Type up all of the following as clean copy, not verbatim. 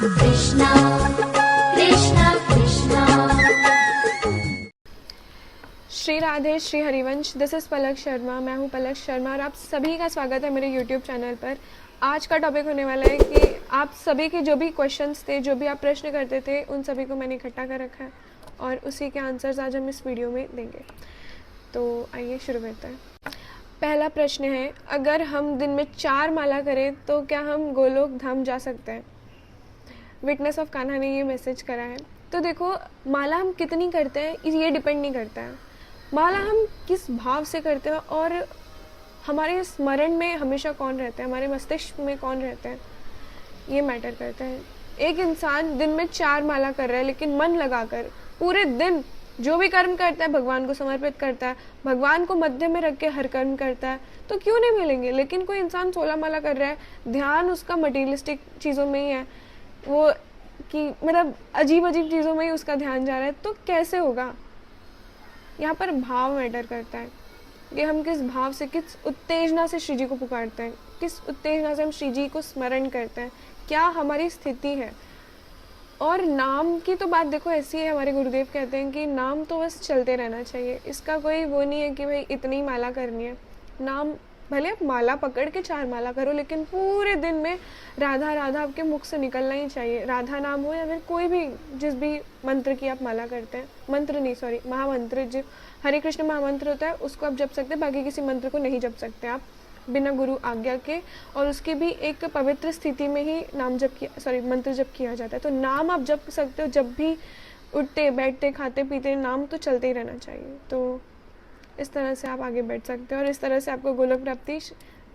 Krishna Krishna Krishna. Shri Radhe Shri Harivansh. This is Palak Sharma. मैं हूँ पलक शर्मा और आप सभी का स्वागत है मेरे यूट्यूब चैनल पर। आज का टॉपिक होने वाला है कि आप सभी के जो भी क्वेश्चंस थे, जो भी आप प्रश्न करते थे, उन सभी को मैंने इकट्ठा कर रखा है और उसी के आंसर्स आज हम इस वीडियो में देंगे। तो आइए शुरू करते हैं। पहला प्रश्न है, अगर हम दिन में 4 माला करें तो क्या हम गोलोक धाम जा सकते हैं? विटनेस ऑफ कान्हा ने ये मैसेज करा है। तो देखो, माला हम कितनी करते हैं ये डिपेंड नहीं करता है। माला हम किस भाव से करते हैं और हमारे स्मरण में हमेशा कौन रहता है, हमारे मस्तिष्क में कौन रहता है, ये मैटर करता है। एक इंसान दिन में 4 माला कर रहा है लेकिन मन लगाकर पूरे दिन जो भी कर्म करता है भगवान को समर्पित करता है, भगवान को मध्य में रख के हर कर्म करता है, तो क्यों नहीं मिलेंगे। लेकिन कोई इंसान 16 माला कर रहा है, ध्यान उसका मटीरियलिस्टिक चीज़ों में ही है, वो कि मतलब अजीब अजीब चीज़ों में ही उसका ध्यान जा रहा है, तो कैसे होगा। यहाँ पर भाव मैटर करता है कि हम किस भाव से, किस उत्तेजना से श्री जी को पुकारते हैं, किस उत्तेजना से हम श्री जी को स्मरण करते हैं, क्या हमारी स्थिति है। और नाम की तो बात देखो ऐसी है, हमारे गुरुदेव कहते हैं कि नाम तो बस चलते रहना चाहिए, इसका कोई वो नहीं है कि भाई इतनी माला करनी है। नाम भले आप माला पकड़ के 4 माला करो, लेकिन पूरे दिन में राधा राधा आपके मुख से निकलना ही चाहिए। राधा नाम हो या फिर कोई भी, जिस भी मंत्र की आप माला करते हैं, मंत्र नहीं सॉरी महामंत्र, जो हरे कृष्ण महामंत्र होता है उसको आप जप सकते हैं, बाकी किसी मंत्र को नहीं जप सकते आप बिना गुरु आज्ञा के। और उसकी भी एक पवित्र स्थिति में ही नाम जप किया, सॉरी मंत्र जप किया जाता है। तो नाम आप जप सकते हो, जब भी उठते बैठते खाते पीते नाम तो चलते ही रहना चाहिए। तो इस तरह से आप आगे बढ़ सकते हो और इस तरह से आपको गोलोक प्राप्ति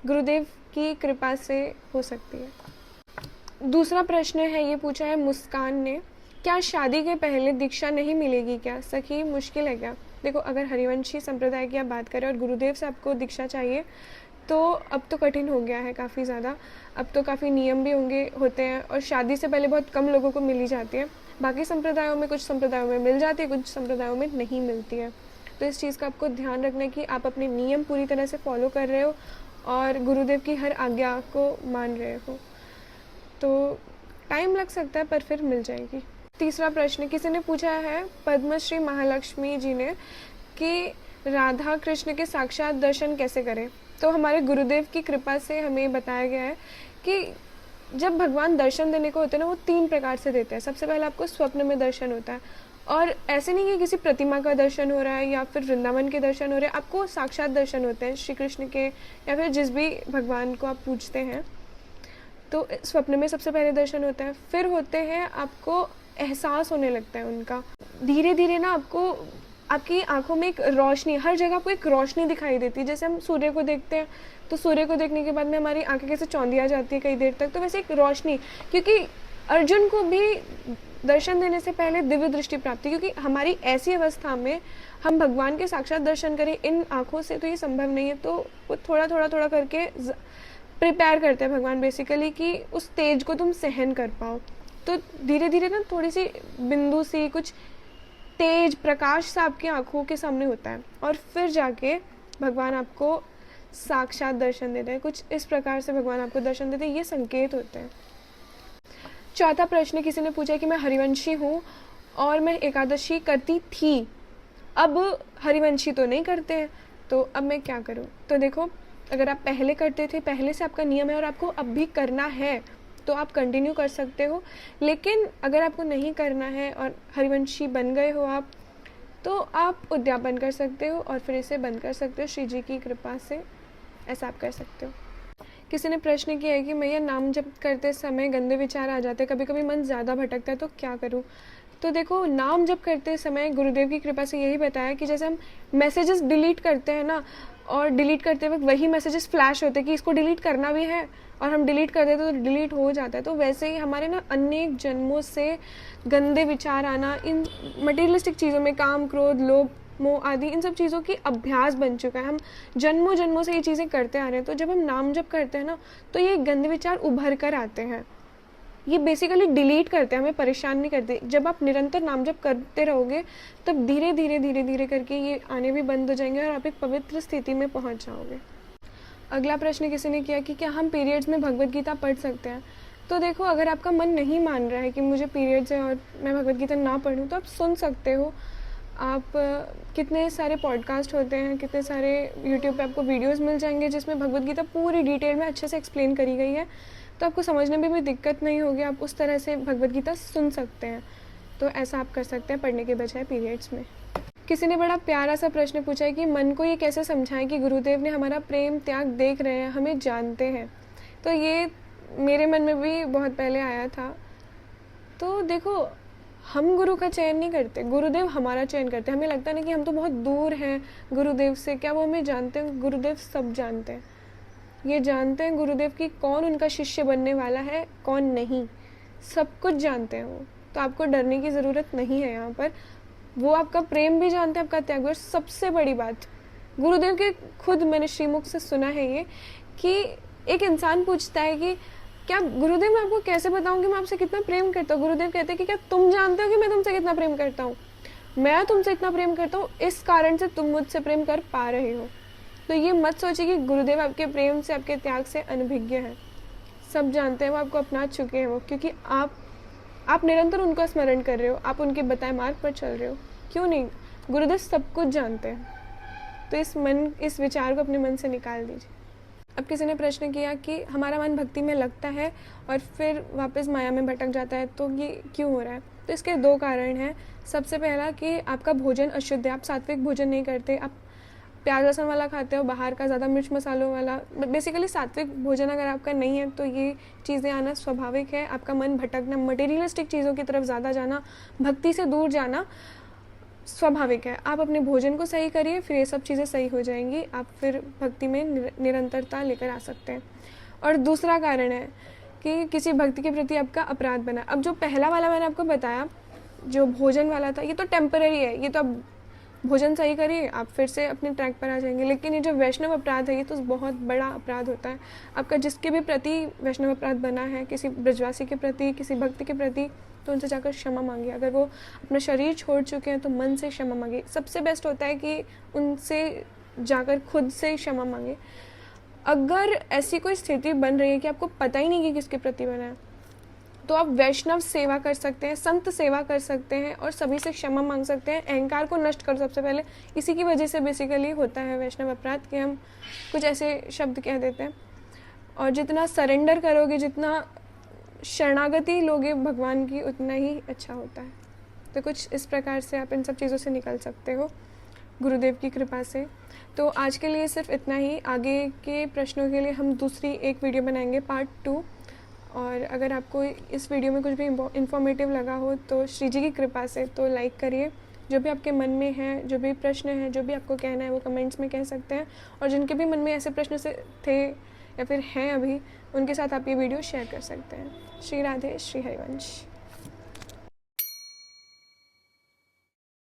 गुरुदेव की कृपा से हो सकती है। दूसरा प्रश्न है, ये पूछा है मुस्कान ने, क्या शादी के पहले दीक्षा नहीं मिलेगी क्या? सखी मुश्किल है क्या? देखो, अगर हरिवंशी संप्रदाय की आप बात करें और गुरुदेव से आपको दीक्षा चाहिए तो अब तो कठिन हो गया है काफ़ी ज़्यादा। अब तो काफ़ी नियम भी होते हैं और शादी से पहले बहुत कम लोगों को मिली जाती है। बाकी संप्रदायों में, कुछ संप्रदायों में मिल जाती है, कुछ संप्रदायों में नहीं मिलती है। तो इस चीज़ का आपको ध्यान रखना है कि आप अपने नियम पूरी तरह से फॉलो कर रहे हो और गुरुदेव की हर आज्ञा को मान रहे हो। तो टाइम लग सकता है पर फिर मिल जाएगी। तीसरा प्रश्न किसी ने पूछा है, पद्मश्री महालक्ष्मी जी ने, कि राधा कृष्ण के साक्षात दर्शन कैसे करें? तो हमारे गुरुदेव की कृपा से हमें बताया गया है कि जब भगवान दर्शन देने को होते हैं ना, वो 3 प्रकार से देते हैं। सबसे पहले आपको स्वप्न में दर्शन होता है, और ऐसे नहीं कि किसी प्रतिमा का दर्शन हो रहा है या फिर वृंदावन के दर्शन हो रहे हैं, आपको साक्षात दर्शन होते हैं श्री कृष्ण के या फिर जिस भी भगवान को आप पूजते हैं। तो स्वप्न में सबसे पहले दर्शन होता है, फिर होते हैं आपको एहसास होने लगता है उनका। धीरे धीरे ना आपको आपकी आंखों में एक रोशनी, हर जगह आपको एक रोशनी दिखाई देती है। जैसे हम सूर्य को देखते हैं तो सूर्य को देखने के बाद में हमारी आंखें कैसे चौंधिया जाती है कई देर तक, तो वैसे एक रोशनी, क्योंकि अर्जुन को भी दर्शन देने से पहले दिव्य दृष्टि प्राप्ति, क्योंकि हमारी ऐसी अवस्था में हम भगवान के साक्षात दर्शन करें इन आँखों से तो ये संभव नहीं है। तो वो थोड़ा थोड़ा करके प्रिपेयर करते हैं भगवान बेसिकली कि उस तेज को तुम सहन कर पाओ। तो धीरे धीरे ना थोड़ी सी बिंदु सी कुछ तेज प्रकाश सा आपकी आंखों के सामने होता है और फिर जाके भगवान आपको साक्षात दर्शन देते हैं। कुछ इस प्रकार से भगवान आपको दर्शन देते हैं, ये संकेत होते हैं। चौथा प्रश्न किसी ने पूछा कि मैं हरिवंशी हूँ और मैं एकादशी करती थी, अब हरिवंशी तो नहीं करते हैं, तो अब मैं क्या करूँ? तो देखो, अगर आप पहले करते थे, पहले से आपका नियम है और आपको अब भी करना है तो आप कंटिन्यू कर सकते हो। लेकिन अगर आपको नहीं करना है और हरिवंशी बन गए हो आप, तो आप उद्यापन कर सकते हो और फिर इसे बंद कर सकते हो श्री जी की कृपा से। ऐसा आप कर सकते हो। किसी ने प्रश्न किया है कि मैया नाम जप करते समय गंदे विचार आ जाते हैं, कभी कभी मन ज़्यादा भटकता है, तो क्या करूँ? तो देखो, नाम जप करते समय गुरुदेव की कृपा से यही बताया कि जैसे हम मैसेजेस डिलीट करते हैं ना, और डिलीट करते वक्त वही मैसेजेस फ्लैश होते हैं कि इसको डिलीट करना भी है और हम डिलीट कर देते तो डिलीट हो जाता है। तो वैसे ही हमारे ना अनेक जन्मों से गंदे विचार आना, इन मटेरियलिस्टिक चीज़ों में काम क्रोध लोभ मोह आदि, इन सब चीज़ों की अभ्यास बन चुका है। हम जन्मों जन्मों से ये चीज़ें करते आ रहे हैं। तो जब हम नाम जप करते हैं ना, तो ये गंदे विचार उभर कर आते हैं, ये बेसिकली डिलीट करते हैं, हमें परेशान नहीं करते। जब आप निरंतर नाम जप करते रहोगे तब धीरे धीरे करके ये आने भी बंद हो जाएंगे और आप एक पवित्र स्थिति में पहुंच जाओगे। अगला प्रश्न किसी ने किया कि क्या हम पीरियड्स में भगवत गीता पढ़ सकते हैं? तो देखो, अगर आपका मन नहीं मान रहा है कि मुझे पीरियड्स है और मैं भगवद गीता ना पढूं, तो आप सुन सकते हो। आप कितने सारे पॉडकास्ट होते हैं, कितने सारे यूट्यूब पे आपको वीडियोस मिल जाएंगे जिसमें भगवद गीता पूरी डिटेल में अच्छे से एक्सप्लेन करी गई है, तो आपको समझने में भी दिक्कत नहीं होगी। आप उस तरह से भगवद गीता सुन सकते हैं। तो ऐसा आप कर सकते हैं पढ़ने के बजाय पीरियड्स में। किसी ने बड़ा प्यारा सा प्रश्न पूछा है कि मन को ये कैसे समझाएं कि गुरुदेव ने हमारा प्रेम त्याग देख रहे हैं, हमें जानते हैं। तो ये मेरे मन में भी बहुत पहले आया था। तो देखो, हम गुरु का चयन नहीं करते, गुरुदेव हमारा चयन करते हैं। हमें लगता है ना कि हम तो बहुत दूर हैं गुरुदेव से, क्या वो हमें जानते हैं? गुरुदेव सब जानते हैं। ये जानते हैं गुरुदेव की कौन उनका शिष्य बनने वाला है, कौन नहीं, सब कुछ जानते हैं वो। तो आपको डरने की ज़रूरत नहीं है यहाँ पर। वो आपका प्रेम भी जानते हैं, आपका त्याग भी। और सबसे बड़ी बात, गुरुदेव के खुद मैंने श्रीमुख से सुना है ये कि एक इंसान पूछता है कि क्या गुरुदेव, मैं आपको कैसे बताऊं कि मैं आपसे कितना प्रेम करता हूँ? गुरुदेव कहते हैं कि क्या तुम जानते हो कि मैं तुमसे कितना प्रेम करता हूँ? मैं तुमसे इतना प्रेम करता हूँ, इस कारण से तुम मुझसे प्रेम कर पा रहे हो। तो ये मत सोचिए कि गुरुदेव आपके प्रेम से, आपके त्याग से अनभिज्ञ हैं। सब जानते हैं, वो आपको अपना चुके हैं वो, क्योंकि आप निरंतर उनको स्मरण कर रहे हो, आप उनके बताए मार्ग पर चल रहे हो। क्यों नहीं? गुरुदेव सब कुछ जानते हैं। तो इस विचार को अपने मन से निकाल दीजिए। अब किसी ने प्रश्न किया कि हमारा मन भक्ति में लगता है और फिर वापस माया में भटक जाता है, तो ये क्यों हो रहा है? तो इसके 2 कारण हैं। सबसे पहला कि आपका भोजन अशुद्ध है, आप सात्विक भोजन नहीं करते, आप प्याज लहसुन वाला खाते हो, बाहर का ज़्यादा मिर्च मसालों वाला। बेसिकली सात्विक भोजन अगर आपका नहीं है तो ये चीज़ें आना स्वाभाविक है। आपका मन भटकना, मटेरियलिस्टिक चीज़ों की तरफ ज़्यादा जाना, भक्ति से दूर जाना स्वाभाविक है। आप अपने भोजन को सही करिए, फिर ये सब चीज़ें सही हो जाएंगी। आप फिर भक्ति में निरंतरता लेकर आ सकते हैं। और दूसरा कारण है कि किसी भक्ति के प्रति आपका अपराध बना। अब जो पहला वाला मैंने आपको बताया, जो भोजन वाला था, ये तो टेम्पररी है। ये तो अब भोजन सही करिए, आप फिर से अपने ट्रैक पर आ जाएंगे। लेकिन ये जो वैष्णव अपराध है, ये तो बहुत बड़ा अपराध होता है आपका। जिसके भी प्रति वैष्णव अपराध बना है, किसी ब्रजवासी के प्रति, किसी भक्त के प्रति, तो उनसे जाकर क्षमा मांगिए। अगर वो अपना शरीर छोड़ चुके हैं तो मन से क्षमा मांगिए। सबसे बेस्ट होता है कि उनसे जाकर खुद से क्षमा मांगे। अगर ऐसी कोई स्थिति बन रही है कि आपको पता ही नहीं कि किसके प्रति बना है, तो आप वैष्णव सेवा कर सकते हैं, संत सेवा कर सकते हैं और सभी से क्षमा मांग सकते हैं। अहंकार को नष्ट कर सबसे पहले। इसी की वजह से बेसिकली होता है वैष्णव अपराध कि हम कुछ ऐसे शब्द कह देते हैं। और जितना सरेंडर करोगे, जितना शरणागति लोगे भगवान की, उतना ही अच्छा होता है। तो कुछ इस प्रकार से आप इन सब चीज़ों से निकल सकते हो गुरुदेव की कृपा से। तो आज के लिए सिर्फ इतना ही। आगे के प्रश्नों के लिए हम दूसरी एक वीडियो बनाएंगे, पार्ट 2। और अगर आपको इस वीडियो में कुछ भी इंफॉर्मेटिव लगा हो तो श्री जी की कृपा से तो लाइक करिए। जो भी आपके मन में है, जो भी प्रश्न है, जो भी आपको कहना है, वो कमेंट्स में कह सकते हैं। और जिनके भी मन में ऐसे प्रश्न से थे या फिर हैं अभी, उनके साथ आप ये वीडियो शेयर कर सकते हैं। श्री राधे, श्री हरिवंश।